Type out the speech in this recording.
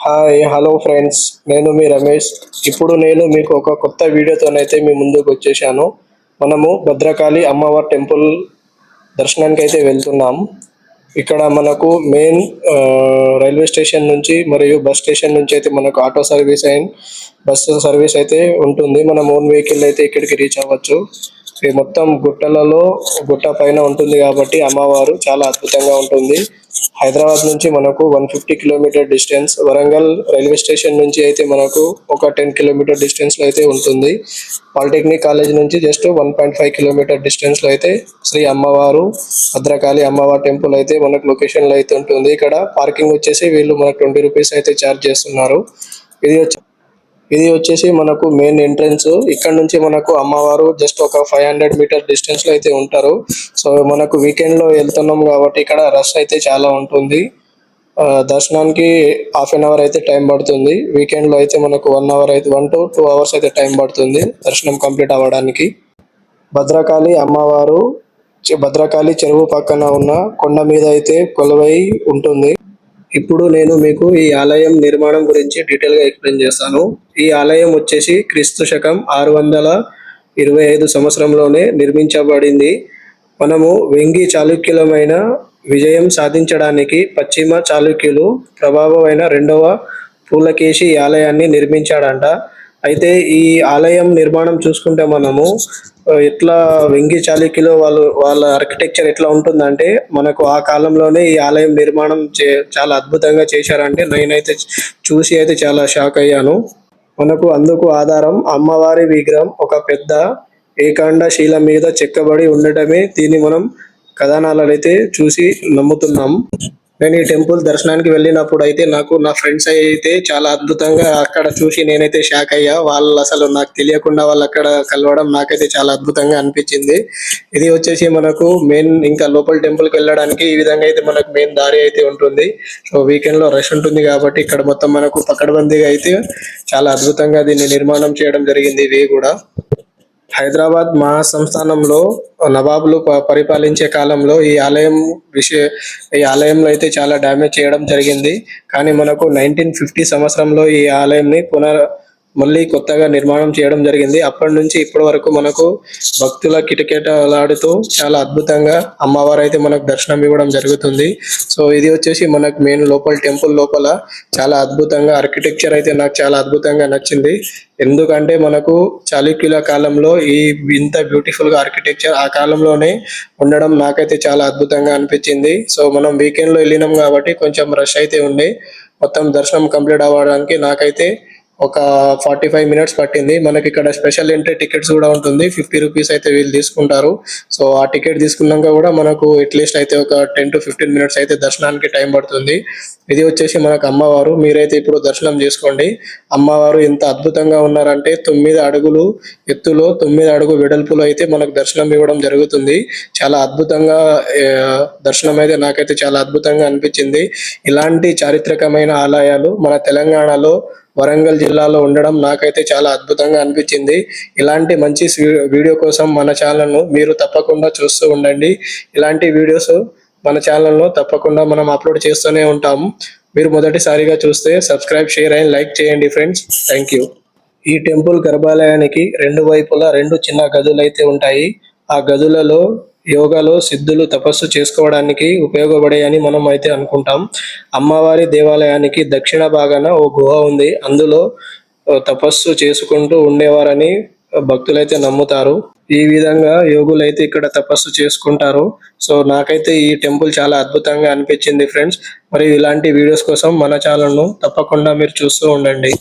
Hi hello friends, నేను మీ రమేష్. ఇప్పుడు నేను మీకు ఒక కొత్త వీడియోతోనైతే మీ ముందుకు వచ్చేసాను. మనము భద్రకాళి అమ్మవారి టెంపుల్ దర్శనానికి అయితే వెళ్తున్నాం. ఇక్కడ మనకు మెయిన్ రైల్వే స్టేషన్ నుంచి మరియు బస్ స్టేషన్ నుంచి అయితే మనకు auto service and bus service అయితే ఉంటుంది. మనం ఓన్ వెహికల్ అయితే ఇక్కడికి రీచ్ అవ్వచ్చు. ఇది మొత్తం గుట్ట పైన ఉంటుంది కాబట్టి అమ్మవారు చాలా అద్భుతంగా ఉంటుంది. హైదరాబాద్ నుంచి మనకు 150 kilometre distance, Warangal railway station నుంచి అయితే మనకు ఒక 10 కిలోమీటర్ డిస్టెన్స్ లో అయితే ఉంటుంది. పాలిటెక్నిక్ కాలేజ్ నుంచి జస్ట్ 1.5 కిలోమీటర్ డిస్టెన్స్ లో అయితే శ్రీ అమ్మవారు భద్రకాళి అమ్మవారి టెంపుల్ అయితే మనకు లొకేషన్ లో అయితే ఉంటుంది. ఇక్కడ పార్కింగ్ వచ్చేసి వీళ్ళు మనకు 20 రూపీస్ అయితే ఛార్జ్ చేస్తున్నారు. ఇది వచ్చేసి మనకు మెయిన్ ఎంట్రన్స్. ఇక్కడ నుంచి మనకు అమ్మవారు జస్ట్ ఒక 500 మీటర్ డిస్టెన్స్ లో అయితే ఉంటారు. సో మనకు వీకెండ్ లో వెళ్తున్నాం కాబట్టి ఇక్కడ రష్ అయితే చాలా ఉంటుంది. దర్శనానికి హాఫ్ అన్ అవర్ అయితే టైం పడుతుంది. వీకెండ్ లో అయితే మనకు 1 to 2 అవర్స్ అయితే టైం పడుతుంది దర్శనం కంప్లీట్ అవ్వడానికి. భద్రకాళి చెరువు పక్కన ఉన్న కొండ మీద అయితే కొలువై ఉంటుంది. ఇప్పుడు నేను మీకు ఈ ఆలయం నిర్మాణం గురించి డీటెయిల్ గా ఎక్స్ప్లెయిన్ చేస్తాను. ఈ ఆలయం వచ్చేసి క్రీస్తు శకం 625 సంవత్సరంలోనే నిర్మించబడింది. మనము వెంగి చాళుక్యులమైన విజయం సాధించడానికి పశ్చిమ చాళుక్యులు ప్రభావమైన రెండవ పులకేశి ఈ ఆలయాన్ని నిర్మించాడంట. అయితే ఈ ఆలయం నిర్మాణం చూసుకుంటే మనము ఎట్లా వెంగి చాళుక్యులు వాళ్ళ ఆర్కిటెక్చర్ ఎట్లా ఉంటుందంటే మనకు ఆ కాలంలోనే ఈ ఆలయం నిర్మాణం చాలా అద్భుతంగా చేశారంటే నేనైతే చూసి అయితే చాలా షాక్ అయ్యాను. మనకు అందుకు ఆధారం అమ్మవారి విగ్రహం ఒక పెద్ద ఏకాండ శిల మీద చెక్కబడి ఉండటమే దీన్ని మనం కథనాలను అయితే చూసి నమ్ముతున్నాం. నేను ఈ టెంపుల్ దర్శనానికి వెళ్ళినప్పుడు అయితే నాకు నా ఫ్రెండ్స్ అయితే చాలా అద్భుతంగా అక్కడ చూసి నేనైతే షాక్ అయ్యా. వాళ్ళు అసలు నాకు తెలియకుండా వాళ్ళు అక్కడ కలవడం నాకైతే చాలా అద్భుతంగా అనిపించింది. ఇది వచ్చేసి మనకు మెయిన్ ఇంకా లోపల టెంపుల్ కి వెళ్ళడానికి ఈ విధంగా అయితే మనకు మెయిన్ దారి అయితే ఉంటుంది. సో వీకెండ్ లో రష్ ఉంటుంది కాబట్టి ఇక్కడ మొత్తం మనకు పకడ్బందీగా అయితే చాలా అద్భుతంగా దీన్ని నిర్మాణం చేయడం జరిగింది. ఇవి కూడా హైదరాబాద్ మహాసంస్థానంలో నవాబులు పరిపాలించే కాలంలో ఈ ఆలయంలో అయితే చాలా డ్యామేజ్ చేయడం జరిగింది. కానీ మనకు 1950 సంవత్సరంలో ఈ ఆలయంని మళ్ళీ కొత్తగా నిర్మాణం చేయడం జరిగింది. అప్పటి నుంచి ఇప్పటి వరకు మనకు భక్తుల కిటకిటలాడుతూ చాలా అద్భుతంగా అమ్మవారు అయితే మనకు దర్శనం ఇవ్వడం జరుగుతుంది. సో ఇది వచ్చేసి మనకు మెయిన్ లోపల టెంపుల్ లోపల చాలా అద్భుతంగా ఆర్కిటెక్చర్ అయితే నాకు చాలా అద్భుతంగా నచ్చింది. ఎందుకంటే మనకు చాళుక్యుల కాలంలో ఇంత బ్యూటిఫుల్ గా ఆర్కిటెక్చర్ ఆ కాలంలోనే ఉండడం నాకైతే చాలా అద్భుతంగా అనిపించింది. సో మనం వీకెండ్ లో వెళ్ళినాం కాబట్టి కొంచెం రష్ అయితే ఉంది. మొత్తం దర్శనం కంప్లీట్ అవ్వడానికి నాకైతే ఒక 45 మినిట్స్ పట్టింది. మనకి ఇక్కడ స్పెషల్ ఎంట్రీ టికెట్స్ కూడా ఉంటుంది. 50 రూపీస్ అయితే వీళ్ళు తీసుకుంటారు. సో ఆ టికెట్ తీసుకున్నాక కూడా మనకు అట్లీస్ట్ అయితే ఒక 10 to 15 మినిట్స్ అయితే దర్శనానికి టైం పడుతుంది. ఇది వచ్చేసి మనకు అమ్మవారు. మీరైతే ఇప్పుడు దర్శనం చేసుకోండి. అమ్మవారు ఎంత అద్భుతంగా ఉన్నారంటే 9 అడుగులు ఎత్తులో 9 అడుగు వెడల్పులో అయితే మనకు దర్శనం ఇవ్వడం జరుగుతుంది. చాలా అద్భుతంగా దర్శనం అయితే నాకైతే చాలా అద్భుతంగా అనిపించింది. ఇలాంటి చారిత్రకమైన ఆలయాలు మన తెలంగాణలో వరంగల్ జిల్లాలో ఉండడం నాకైతే చాలా అద్భుతంగా అనిపించింది. ఇలాంటి మంచి వీడియో కోసం మన ఛానల్ను మీరు తప్పకుండా చూస్తూ ఉండండి. ఇలాంటి వీడియోస్ మన ఛానల్లో తప్పకుండా మనం అప్లోడ్ చేస్తూనే ఉంటాము. మీరు మొదటిసారిగా చూస్తే సబ్స్క్రైబ్, షేర్ అండ్ లైక్ చేయండి ఫ్రెండ్స్. Thank you. ఈ టెంపుల్ గర్భాలయానికి 2 వైపులా 2 చిన్న గదులు అయితే ఉంటాయి. ఆ గదులలో యోగాలో సిద్ధులు తపస్సు చేసుకోవడానికి ఉపయోగపడాయని మనం అయితే అనుకుంటాం. అమ్మవారి దేవాలయానికి దక్షిణ భాగాన ఓ గుహ ఉంది. అందులో తపస్సు చేసుకుంటూ ఉండేవారని భక్తులైతే నమ్ముతారు. ఈ విధంగా యోగులైతే ఇక్కడ తపస్సు చేసుకుంటారు. సో నాకైతే ఈ టెంపుల్ చాలా అద్భుతంగా అనిపించింది ఫ్రెండ్స్. మరియు ఇలాంటి వీడియోస్ కోసం మన ఛానల్ను తప్పకుండా మీరు చూస్తూ ఉండండి.